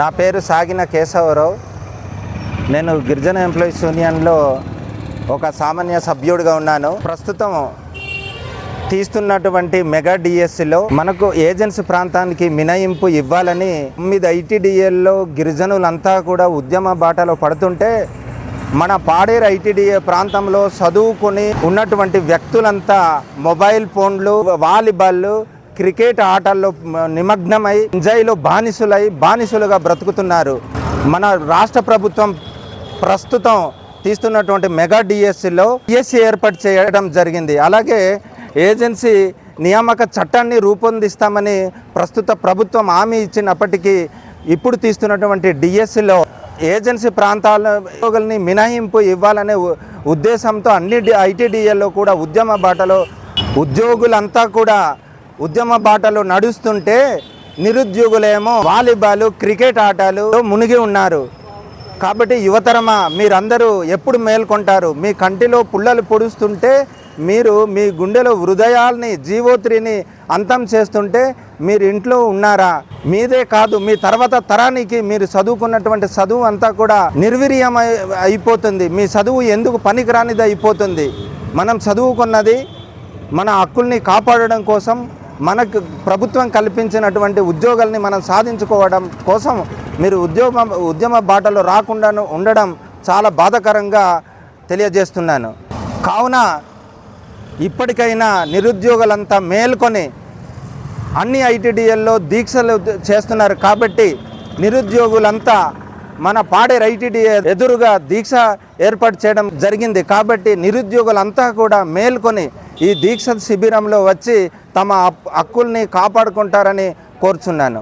నా పేరు సాగిన కేశవరావు. నేను గిరిజన ఎంప్లాయీస్ యూనియన్లో ఒక సామాన్య సభ్యుడిగా ఉన్నాను. ప్రస్తుతం తీస్తున్నటువంటి మెగా డిఎస్సిలో మనకు ఏజెన్సీ ప్రాంతానికి మినహాయింపు ఇవ్వాలని 9 ఐటీడీఏల్లో గిరిజనులంతా కూడా ఉద్యమ బాటలో పడుతుంటే మన పాడేరు ఐటీడీఏ ప్రాంతంలో చదువుకొని ఉన్నటువంటి వ్యక్తులంతా మొబైల్ ఫోన్లు, వాలీబాల్, క్రికెట్ ఆటల్లో నిమగ్నమై ఎంజాయ్లో బానిసులుగా బ్రతుకుతున్నారు. మన రాష్ట్ర ప్రభుత్వం ప్రస్తుతం తీస్తున్నటువంటి మెగా డిఎస్సిలో డిఎస్సి ఏర్పాటు చేయడం జరిగింది. అలాగే ఏజెన్సీ నియామక చట్టాన్ని రూపొందిస్తామని ప్రస్తుత ప్రభుత్వం హామీ ఇచ్చినప్పటికీ ఇప్పుడు తీస్తున్నటువంటి డిఎస్సిలో ఏజెన్సీ ప్రాంతాల ఉద్యోగుల్ని మినహాయింపు ఇవ్వాలనే ఉద్దేశంతో అన్ని ఐటీడీఏల్లో కూడా ఉద్యోగులంతా కూడా ఉద్యమ బాటలో నడుస్తుంటే నిరుద్యోగులేమో వాలీబాల్, క్రికెట్ ఆటలు మునిగి ఉన్నారు. కాబట్టి యువతరమా, మీరందరూ ఎప్పుడు మేల్కొంటారు? మీ కంటిలో పుల్లలు పొడుస్తుంటే మీరు మీ గుండెలో హృదయాల్ని, జీవోత్రిని అంతం చేస్తుంటే మీరు ఇంట్లో ఉన్నారా? మీదే కాదు, మీ తర్వాత తరానికి మీరు చదువుకున్నటువంటి చదువు అంతా కూడా నిర్వీర్యం అయిపోతుంది. మీ చదువు ఎందుకు పనికిరానిది అయిపోతుంది. మనం చదువుకున్నది మన హక్కుల్ని కాపాడడం కోసం, మనకు ప్రభుత్వం కల్పించినటువంటి ఉద్యోగాల్ని మనం సాధించుకోవడం కోసం మీరు ఉద్యమ బాటలో రాకుండా ఉండడం చాలా బాధాకరంగా తెలియజేస్తున్నాను. కావున ఇప్పటికైనా నిరుద్యోగులంతా మేల్కొని అన్ని ఐటీడీఏల్లో దీక్షలు చేస్తున్నారు. కాబట్టి నిరుద్యోగులంతా మన పాడేరు ఐటీడీఏ ఎదురుగా దీక్ష ఏర్పాటు చేయడం జరిగింది. కాబట్టి నిరుద్యోగులంతా కూడా మేల్కొని ఈ దీక్ష శిబిరంలో వచ్చి తమ హక్కుల్ని కాపాడుకుంటారని కోరుచున్నాను.